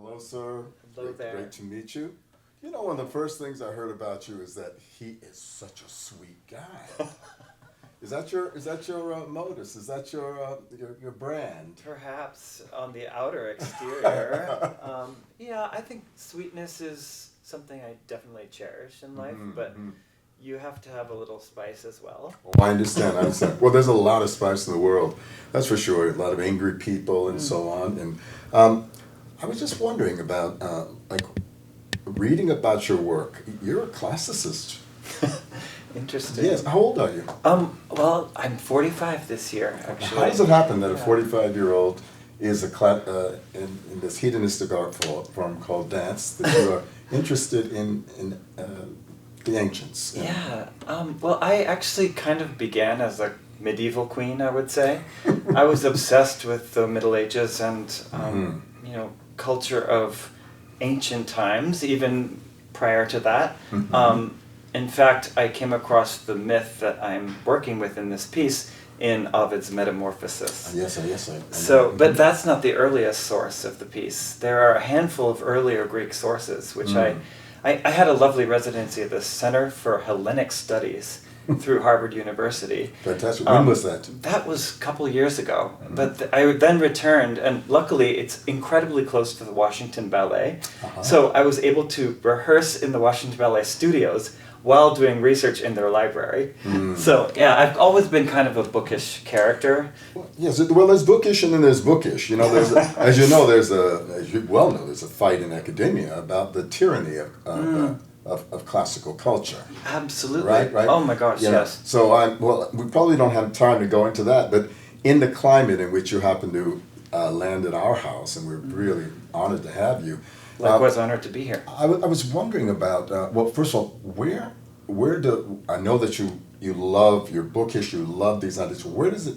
Hello, sir. Hello there. Great to meet you. You know, one of the first things I heard about you is that he is such a sweet guy. Is that your modus? Is that your brand? Perhaps on the outer exterior. Yeah, I think sweetness is something I definitely cherish in life, but you have to have a little spice as well. Oh, I understand. I understand. Well, there's a lot of spice in the world, that's for sure. A lot of angry people and so on. And I was just wondering about, like, reading about your work. You're a classicist. Interesting. Yes. How old are you? Well, I'm 45 this year, actually. How does it happen that a 45-year-old is in this hedonistic art form called dance, that you are interested in the ancients? Yeah. Well, I actually kind of began as a medieval queen, I would say. I was obsessed with the Middle Ages and, culture of ancient times, even prior to that. In fact, I came across the myth that I'm working with in this piece in Ovid's Metamorphosis. Yes, I So, but that's not the earliest source of the piece. There are a handful of earlier Greek sources, which I had a lovely residency at the Center for Hellenic Studies through Harvard University. Fantastic. When was that? That was a couple years ago. But I then returned, and luckily it's incredibly close to the Washington Ballet. So I was able to rehearse in the Washington Ballet studios while doing research in their library. So yeah, I've always been kind of a bookish character. Yes, well, there's bookish and then there's bookish. You know, as you well know, there's a fight in academia about the tyranny of classical culture. Absolutely. Right. Oh my gosh, yes. So we probably don't have time to go into that, but in the climate in which you happen to land at our house, and we're really honored to have you. Likewise honored to be here. I was wondering about, well, first of all, where do, I know that you love, you're bookish, you love these ideas, when does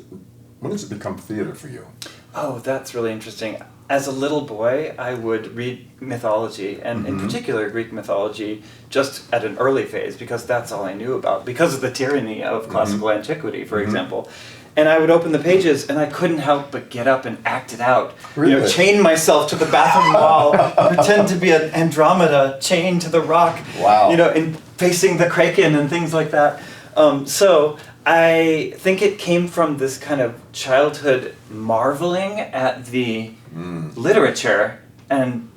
it become theater for you? Oh, that's really interesting. As a little boy, I would read mythology, and in particular Greek mythology, just at an early phase, because that's all I knew about, because of the tyranny of classical antiquity, for example. And I would open the pages, and I couldn't help but get up and act it out. Really? Chain myself to the bathroom wall, pretend to be an Andromeda chained to the rock. Wow. And facing the Kraken and things like that. So I think it came from this kind of childhood marveling at the literature and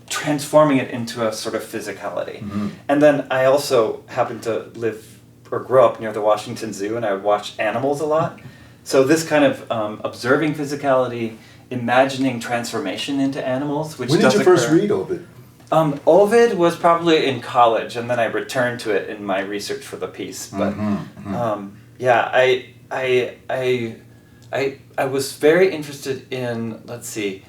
transforming it into a sort of physicality. And then I also happened to live or grow up near the Washington Zoo, and I would watch animals a lot. So this kind of observing physicality, imagining transformation into animals, which when did you first read Ovid? Ovid was probably in college, and then I returned to it in my research for the piece. But yeah, I was very interested in, let's see,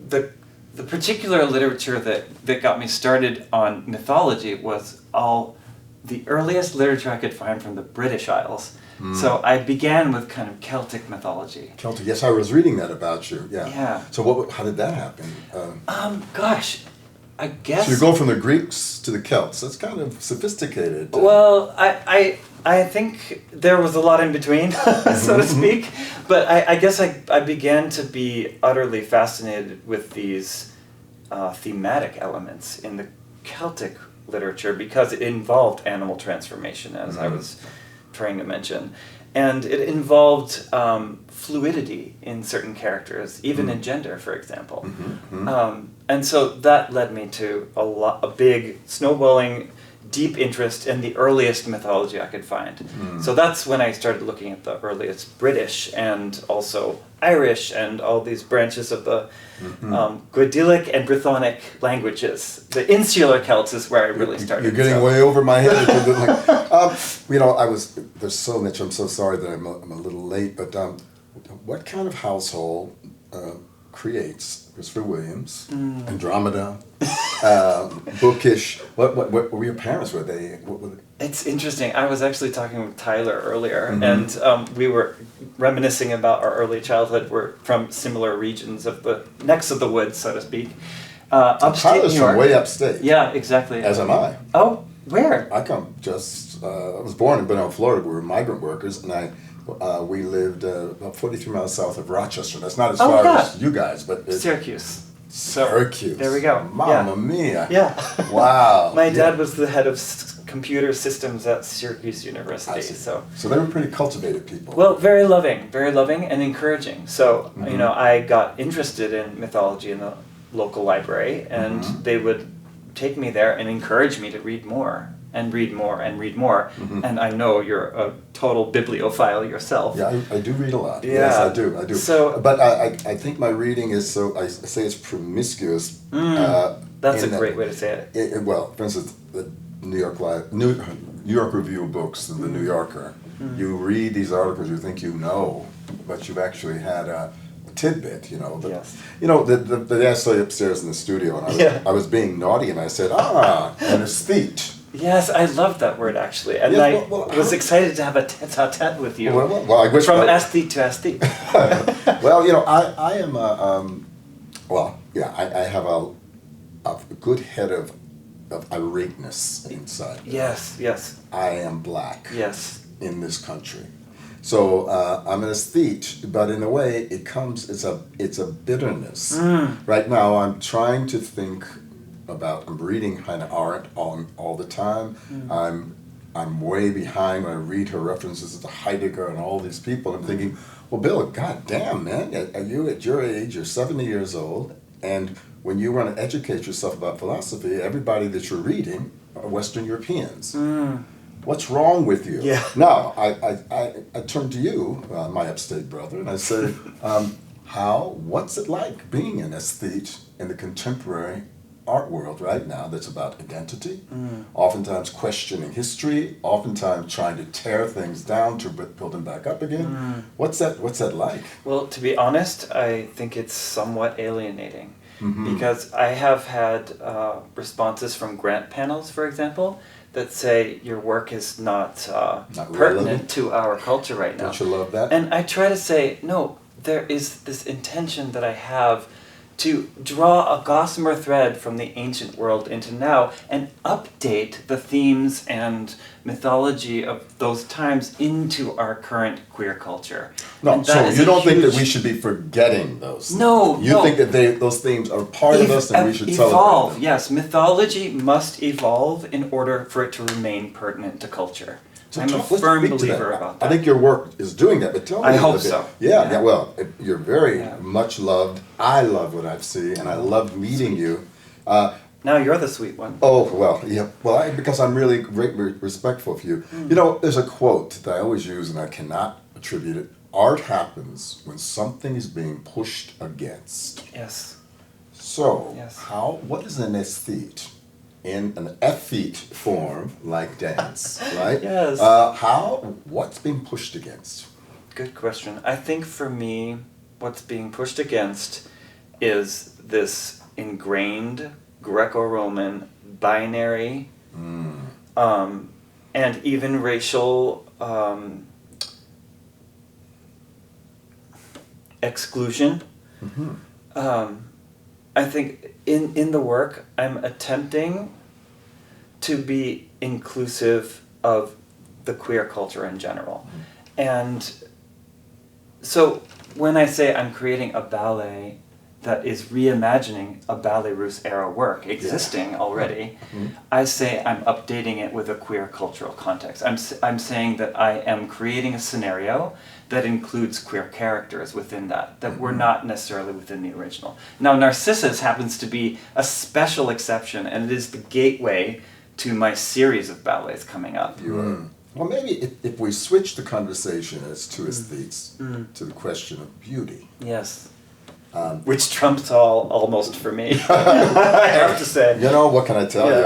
the particular literature that got me started on mythology was all the earliest literature I could find from the British Isles. So I began with kind of Celtic mythology. Celtic, yes, I was reading that about you. Yeah. So how did that happen? Gosh, I guess. So you go from the Greeks to the Celts. That's kind of sophisticated. Well, I think there was a lot in between, so to speak. But I guess I began to be utterly fascinated with these thematic elements in the Celtic literature because it involved animal transformation, as I was trying to mention. And it involved fluidity in certain characters, even in gender, for example. And so that led me to a big, snowballing, deep interest in the earliest mythology I could find. So that's when I started looking at the earliest British and also Irish and all these branches of the Goidelic and Brythonic languages. The insular Celts is where I really started. You're getting way over my head. There's so much, I'm so sorry that I'm a little late, but what kind of household creates Christopher Williams, Andromeda, bookish? What were your parents? Were they? It's interesting. I was actually talking with Tyler earlier, and we were reminiscing about our early childhood. We're from similar regions of the necks of the woods, so to speak. Upstate Tyler's New York. from way upstate. Yeah, exactly. As am I. Oh, where? I was born in Benel, Florida. We were migrant workers, and we lived about 43 miles south of Rochester. That's not as far as you guys, but Syracuse. Syracuse. There we go. Mamma mia. Yeah. Wow. My dad was the head of computer systems at Syracuse University. So they were pretty cultivated people. well, very loving and encouraging. So I got interested in mythology in the local library, and they would take me there and encourage me to read more and read more and read more. And I know you're a total bibliophile yourself. Yeah, I do read a lot. Yeah. Yes, I do. So, but I think my reading is so, I say it's promiscuous. That's a great way to say it. Well, for instance, the New York Review of Books and the New Yorker. You read these articles, you think you know, but you've actually had a tidbit, you know. Yes. You know, the day I saw you upstairs in the studio, and I was being naughty, and I said, an aesthete. Yes, I loved that word actually, and I was excited to have a tete-a-tete with you. Well, I wish from aesthete to aesthete. Well, you know, I am I have a good head of irate-ness inside. Yes. I am black. Yes. In this country. So I'm an aesthete, but in a way it's a bitterness. Right now I'm trying to think about, I'm reading Hannah Arendt all the time. I'm way behind when I read her references to Heidegger and all these people. I'm thinking, well, Bill, god damn, man, are you at your age, you're 70 years old, and when you want to educate yourself about philosophy, everybody that you're reading are Western Europeans. What's wrong with you? Yeah. Now, I turned to you, my upstate brother, and I said, what's it like being an aesthete in the contemporary art world right now that's about identity, oftentimes questioning history, oftentimes trying to tear things down to build them back up again? What's that like? Well, to be honest, I think it's somewhat alienating. Because I have had responses from grant panels, for example, that say your work is not pertinent relevant to our culture right now. Don't you love that? And I try to say, no, there is this intention that I have to draw a gossamer thread from the ancient world into now and update the themes and mythology of those times into our current queer culture. No, so you don't think that we should be forgetting those? No, You think that those themes are part of us and we should evolve, celebrate them? yes. Mythology must evolve in order for it to remain pertinent to culture. So I'm a let's firm speak to believer that. about that. I think your work is doing that, but tell me I a hope little bit. so. Yeah, well, you're very Yeah. much loved. I love what I've seen, and I loved meeting you. Now you're the sweet one. Oh, well, yeah. Well, because I'm really greatly respectful of you. You know, there's a quote that I always use, and I cannot attribute it. Art happens when something is being pushed against. Yes. So, Yes. what is an aesthete? In an aesthete form, like dance, right? Yes. What's being pushed against? Good question. I think for me, what's being pushed against is this ingrained Greco-Roman binary and even racial exclusion. I think in the work, I'm attempting to be inclusive of the queer culture in general. And so when I say I'm creating a ballet that is reimagining a Ballet Russe era work existing already, I say I'm updating it with a queer cultural context. I'm saying that I am creating a scenario that includes queer characters within that were not necessarily within the original. Now, Narcissus happens to be a special exception, and it is the gateway to my series of ballets coming up. Well, maybe if we switch the conversation as two aesthetes to the question of beauty. Yes. Which trumps all almost for me, I have to say. You know, what can I tell you?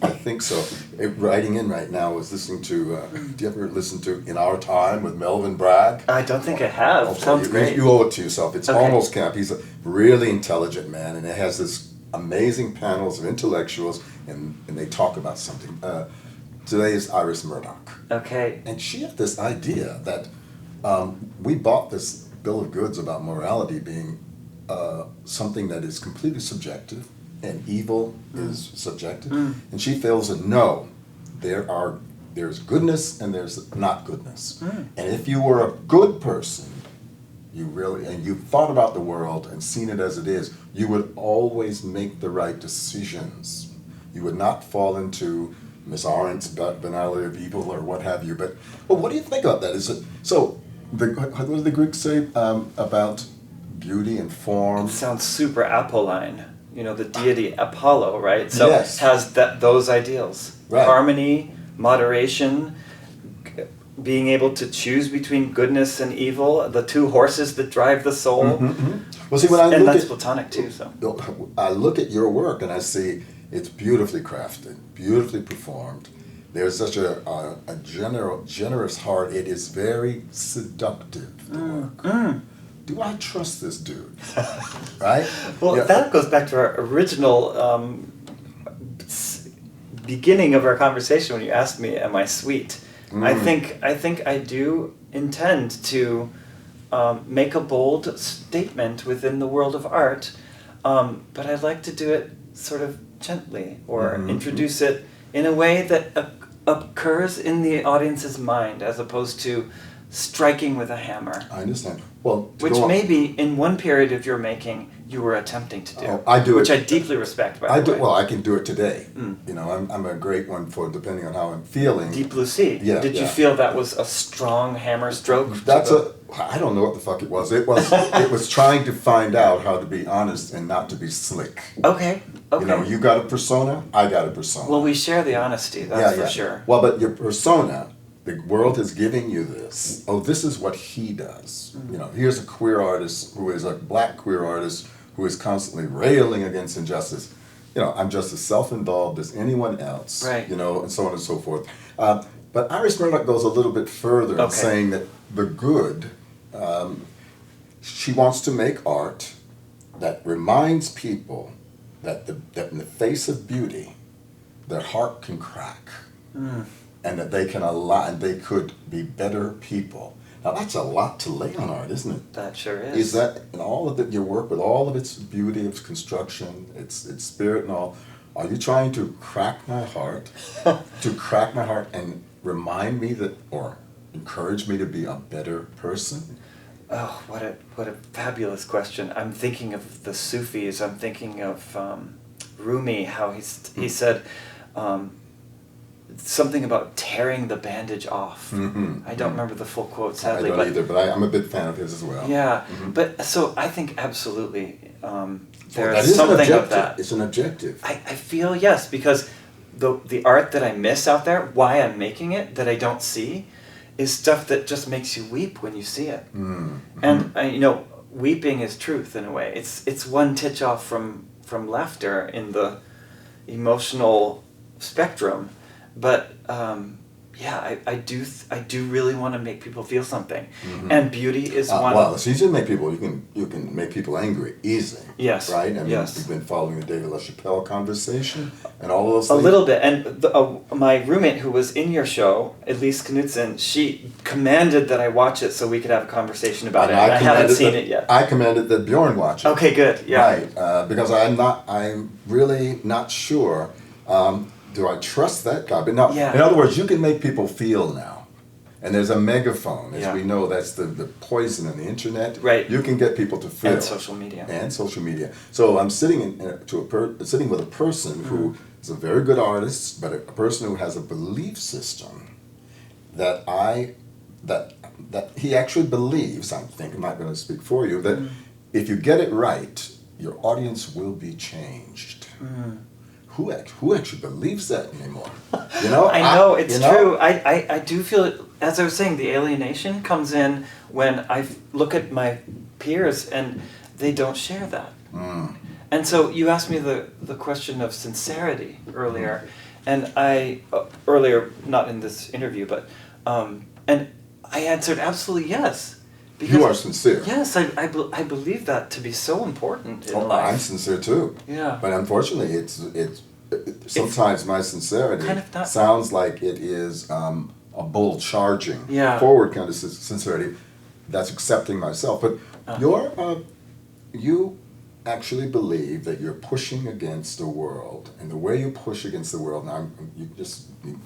I think so. Writing in right now, I was listening to, do you ever listen to In Our Time with Melvin Bragg? I don't think I have. Sounds great. You owe it to yourself. It's Okay. almost camp. He's a really intelligent man, and it has this amazing panels of intellectuals, and they talk about something. Today is Iris Murdoch. Okay. And she had this idea that we bought this bill of goods about morality being something that is completely subjective, and evil is subjective. And she feels that no, there's goodness and there's not goodness. And if you were a good person, you really, and you've thought about the world and seen it as it is, you would always make the right decisions. You would not fall into Miss Arendt's banality of evil or what have you. But what do you think about that? Is it so? What do the Greeks say about beauty and form? It sounds super Apolline. You know, the deity Apollo, right? So Yes. has those ideals. Right. Harmony, moderation, being able to choose between goodness and evil, the two horses that drive the soul. Well, see, when I And look that's at Platonic too, so. I look at your work and I see it's beautifully crafted, beautifully performed. There's such a generous heart. It is very seductive, the work. Do I trust this dude? Right? Well, Yeah. that goes back to our original beginning of our conversation when you asked me, "Am I sweet?" I think I do intend to make a bold statement within the world of art, but I'd like to do it sort of gently or introduce it in a way that occurs in the audience's mind as opposed to striking with a hammer. I understand. Well, to Which go on- maybe in one period of your making you were attempting to do. Oh, I do which it- I deeply respect, by I the do way. well. I can do it today. You know, I'm a great one for depending on how I'm feeling. Deep Blue Sea. Yeah, Did you yeah. feel that was a strong hammer stroke? That's I don't know what the fuck it was. It was trying to find out how to be honest and not to be slick. Okay. You know, you got a persona, I got a persona. Well, we share the honesty, that's for sure. Well, but your persona, the world is giving you this. Oh, this is what he does. You know, here's a queer artist who is a black queer artist who is constantly railing against injustice. You know, I'm just as self-involved as anyone else. Right. You know, and so on and so forth. But Iris Murdoch goes a little bit further in saying that the good, she wants to make art that reminds people that in the face of beauty, their heart can crack, and that they can and they could be better people. Now that's a lot to lay on art, isn't it? That sure is. Is that in all of your work with all of its beauty, its construction, its spirit and all? Are you trying to crack my heart, and remind me that, or encourage me to be a better person? Oh, what a fabulous question. I'm thinking of the Sufis. I'm thinking of Rumi, how he said something about tearing the bandage off. I don't remember the full quote, sadly. I don't either, but I'm a big fan of his as well. Yeah, but so I think absolutely That there's is an something objective. of that. It's an objective. I feel yes, because the art that I miss out there, why I'm making it, that I don't see, is stuff that just makes you weep when you see it. And you know, weeping is truth in a way. It's one titch off from laughter in the emotional spectrum, but yeah, I do really want to make people feel something, and beauty is one. Well, it's easy to make people. You can make people angry easily. Yes. Right. I mean, yes. You've been following the David LaChapelle conversation and all of those things. A little bit, and my roommate who was in your show, Elise Knudsen, she commanded that I watch it so we could have a conversation about it. And I haven't seen it yet. I commanded that Bjorn watch it. Okay, good. Yeah. Right, because I'm really not sure. Do I trust that guy? But no. Yeah. In other words, you can make people feel now. And there's a megaphone, as Yeah. we know, that's the poison in the internet. Right. You can get people to feel. And social media. And social media. So I'm sitting sitting with a person who is a very good artist, but a person who has a belief system that he actually believes. I'm not going to speak for you. That if you get it right, your audience will be changed. Who actually believes that anymore? You know, I know, it's true. I do feel it, as I was saying, the alienation comes in when I look at my peers and they don't share that. And so you asked me the question of sincerity earlier, and earlier, not in this interview, but and I answered absolutely yes. Because, you are sincere. Yes, I believe that to be so important in life. I'm sincere too. Yeah. But unfortunately, it's sometimes my sincerity kind of not, sounds like it is a bull charging forward kind of sincerity. That's accepting myself. But you actually believe that you're pushing against the world, and the way you push against the world, now you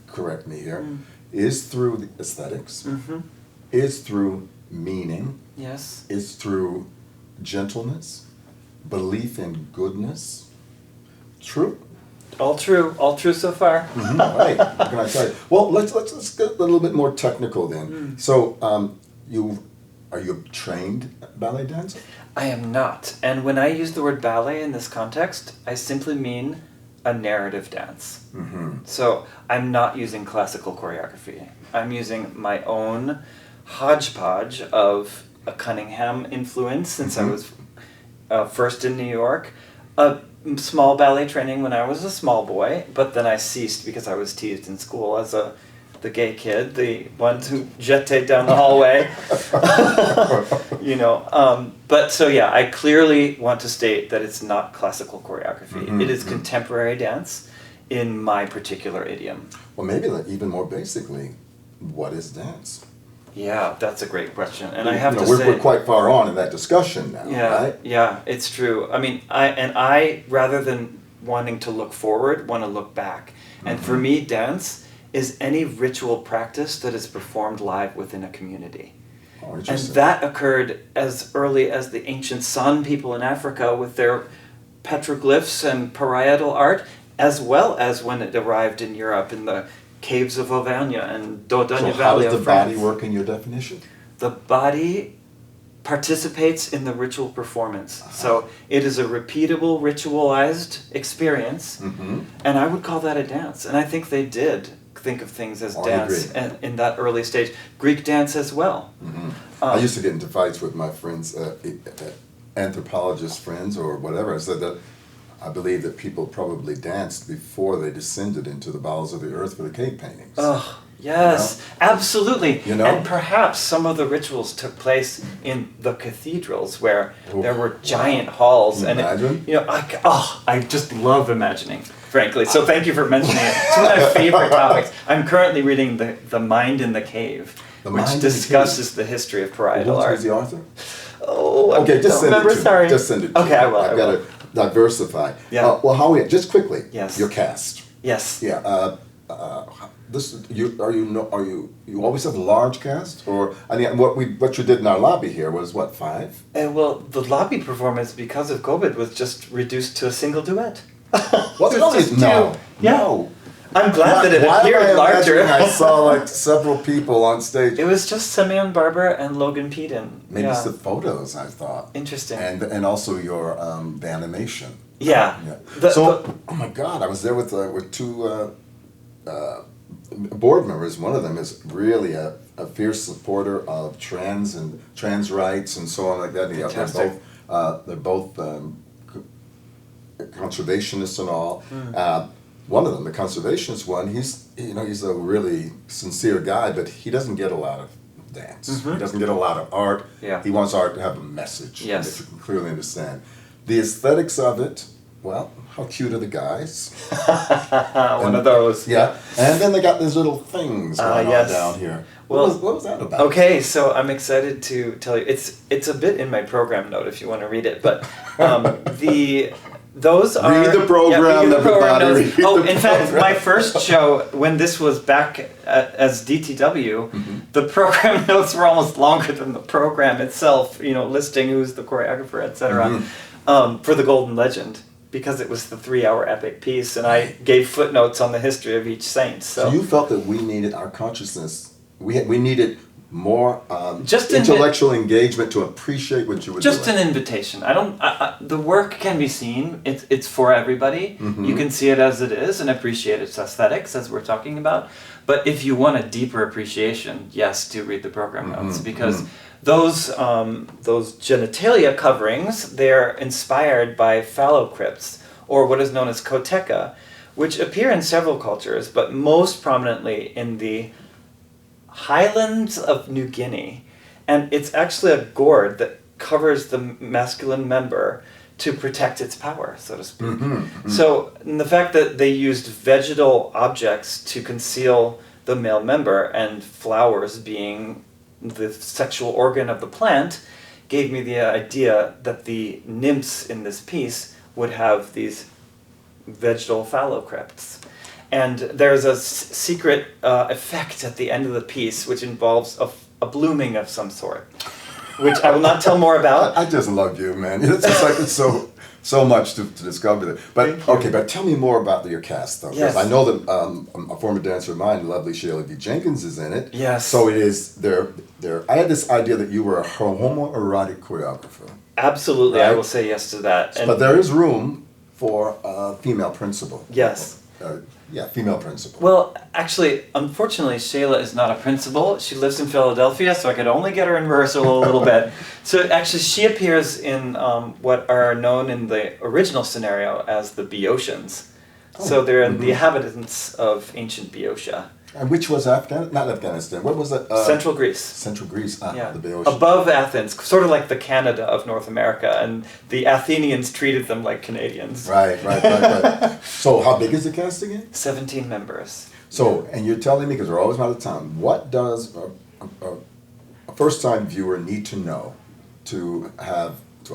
correct me here, is through the aesthetics, is through meaning Yes. is through gentleness, belief in goodness. True? All true so far. Right. What can I tell you? Well, let's get a little bit more technical then. So, are you a trained ballet dancer? I am not. And when I use the word ballet in this context, I simply mean a narrative dance. So I'm not using classical choreography. I'm using my own hodgepodge of a Cunningham influence since I was first in New York, a small ballet training when I was a small boy, but then I ceased because I was teased in school as the gay kid, the one who jetted down the hallway. But so yeah, I clearly want to state that it's not classical choreography. It is contemporary dance in my particular idiom. Well, maybe even more basically, what is dance? Yeah, that's a great question, and I have to we're, say we're quite far on in that discussion now, right? Yeah, it's true. I mean, I rather than wanting to look forward, want to look back, and for me, dance is any ritual practice that is performed live within a community. Oh, And interesting. that occurred as early as the ancient San people in Africa with their petroglyphs and parietal art, as well as when it arrived in Europe in the caves of Auvergne and Dordogne So how Valley does the of France. body work in your definition? The body participates in the ritual performance. So it is a repeatable, ritualized experience, and I would call that a dance. And I think they did think of things as dance and in that early stage. Greek dance as well. I used to get into fights with my friends, anthropologist friends or whatever. I said that I believe that people probably danced before they descended into the bowels of the earth for the cave paintings. Oh, yes, absolutely. You know? And perhaps some of the rituals took place in the cathedrals where there were giant halls. Can you imagine? I just love imagining, frankly. So thank you for mentioning it. It's one of my favorite topics. I'm currently reading The Mind in the Cave, which discusses the history of parietal art. Who's the author? Oh, Okay, just send it to me. Sorry. Just send it to me. Okay, I will. I've got to diversify. Yeah. Well, Howie, just quickly. Yes. Your cast. Yes. Yeah. You always have a large cast, or I mean, what you did in our lobby here was what, 5? Well, the lobby performance because of COVID was just reduced to a single duet. Was it only? No. Yeah. No. I'm glad that it Why am appeared I larger. imagining I saw like several people on stage. It was just Simeon Barber and Logan Peden. Maybe it's the photos, I thought. Interesting. And also your the animation. Yeah. Oh my God, I was there with 2 board members. One of them is really a fierce supporter of trans rights and so on like that. Fantastic. They're both conservationists and all. One of them, the conservationist one, he's a really sincere guy, but he doesn't get a lot of dance. He doesn't get a lot of art. Yeah. He wants art to have a message Yes. that you can clearly understand. The aesthetics of it, well, how cute are the guys? One of those. Yeah, and then they got these little things going yes. on down here. Well, What was that about? Okay, so I'm excited to tell you. It's a bit in my program note if you want to read it, but those are Read the program, read the program everybody, notes. read the In fact, program. my first show when this was back as DTW, the program notes were almost longer than the program itself. Listing who's the choreographer, etc. For the Golden Legend, because it was the 3-hour epic piece, and I gave footnotes on the history of each saint. So you felt that we needed our consciousness. We needed more Just intellectual engagement to appreciate what you were Just doing. an invitation. The work can be seen. It's for everybody. You can see it as it is and appreciate its aesthetics, as we're talking about. But if you want a deeper appreciation, yes, do read the program notes, because those genitalia coverings, they're inspired by phallocrypts, or what is known as koteka, which appear in several cultures, but most prominently in the highlands of New Guinea. And it's actually a gourd that covers the masculine member to protect its power, so to speak. So the fact that they used vegetal objects to conceal the male member, and flowers being the sexual organ of the plant, gave me the idea that the nymphs in this piece would have these vegetal phallocrypts. And there's a secret effect at the end of the piece which involves a blooming of some sort, which I will not tell more about. I just love you, man. It's just like it's so much to discover there. But okay, but tell me more about your cast, though. Because Yes. I know that a former dancer of mine, lovely Sheila V. Jenkins, is in it. Yes. So it is there. I had this idea that you were a homoerotic choreographer. Absolutely, I Right. will say yes to that. And But there is room for a female principal. yes. Yeah, female principal. Well, actually, unfortunately, Shayla is not a principal. She lives in Philadelphia, so I could only get her in rehearsal a little bit. So actually, she appears in what are known in the original scenario as the Boeotians. So they're the inhabitants of ancient Boeotia. And which was not Afghanistan. What was it? Central Greece. Central Greece. Yeah. The Boeotians. Above Athens, sort of like the Canada of North America, and the Athenians treated them like Canadians. Right. So how big is the cast again? 17 members. So, and you're telling me, because we're always out of time, what does a first-time viewer need to know to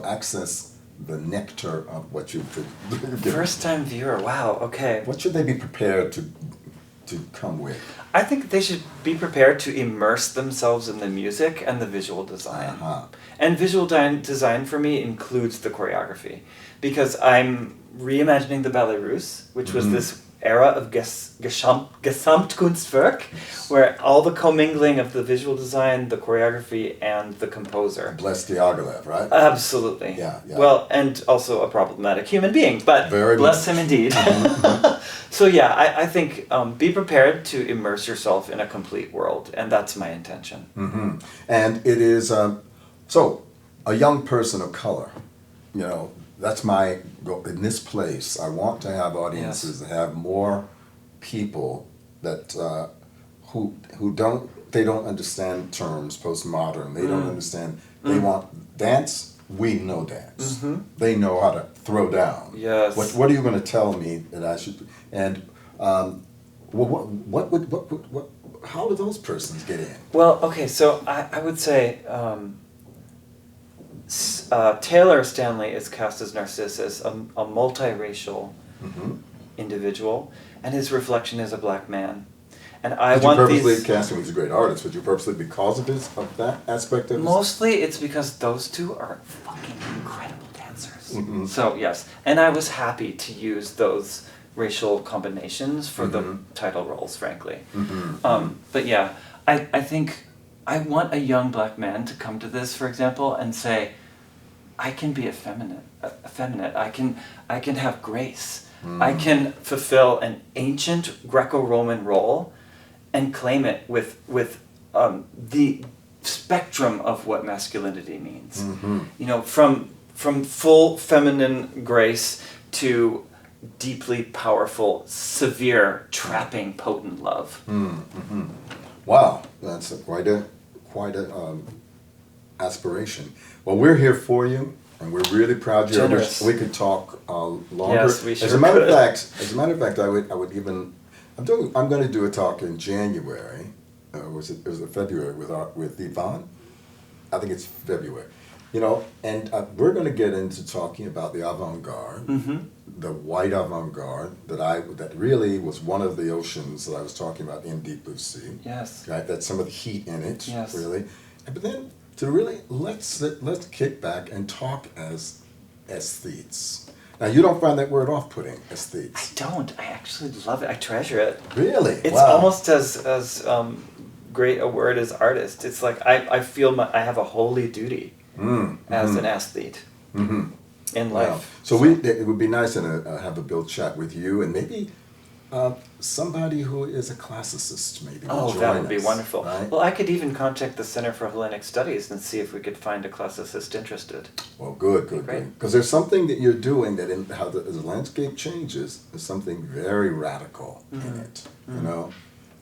access the nectar of what you've given? First-time viewer, wow, okay. What should they be prepared to come with? I think they should be prepared to immerse themselves in the music and the visual design. Uh-huh. And visual design for me includes the choreography, because I'm reimagining the Ballet Russe, which was this era of Gesamtkunstwerk, where all the commingling of the visual design, the choreography, and the composer. Bless Diaghilev, right? Absolutely. Yeah. Well, and also a problematic human being, but Very bless much. him indeed. So yeah, I think be prepared to immerse yourself in a complete world, and that's my intention. Mm-hmm. And it is, so, a young person of color, that's my goal. In this place, I want to have audiences that have more people that, who don't understand terms, postmodern, they don't understand, they want dance, we know dance. They know how to throw down. Yes. What are you going to tell me that I should, and how do those persons get in? Well, okay, so I would say Taylor Stanley is cast as Narcissus, a multiracial individual, and his reflection is a black man. And I Did you want purposely these. cast him? He's a great artist. Would you purposely because of that aspect of his? Mostly, it's because those two are fucking incredible dancers. So yes, and I was happy to use those racial combinations for the title roles, frankly. But yeah, I think I want a young black man to come to this, for example, and say, I can be effeminate. I can have grace. I can fulfill an ancient Greco-Roman role and claim it with the spectrum of what masculinity means. From full feminine grace to deeply powerful, severe, trapping, potent love. Wow, that's quite a aspiration. Well, we're here for you, and we're really proud of you. I wish Generous. we could talk longer. Yes, we sure As a matter could. of fact, I would even. I'm going to do a talk in January. Was it February with Yvonne? I think it's February. And we're going to get into talking about the avant-garde, the white avant-garde that really was one of the oceans that I was talking about in Deep Blue Sea. Yes. Right, that's some of the heat in it. Yes. Really, but then to really let's kick back and talk as aesthetes. Now you don't find that word off-putting, I aesthetes. don't. I actually love it. I treasure it. Really? It's Wow. almost as great a word as artist. It's like I feel I have a holy duty as an athlete in life. Wow. So it would be nice to have a build chat with you and maybe somebody who is a classicist maybe. Oh, join that would be us, wonderful. right? Well, I could even contact the Center for Hellenic Studies and see if we could find a classicist interested. Well, good. Great. Because there's something that you're doing that in how as the landscape changes, there's something very radical in it.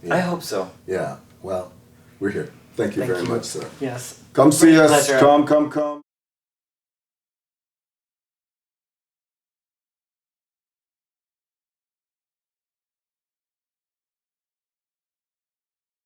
Yeah. I hope so. Yeah. Well, we're here. Thank you very much, sir. Yes. Come see Great us. pleasure. Come.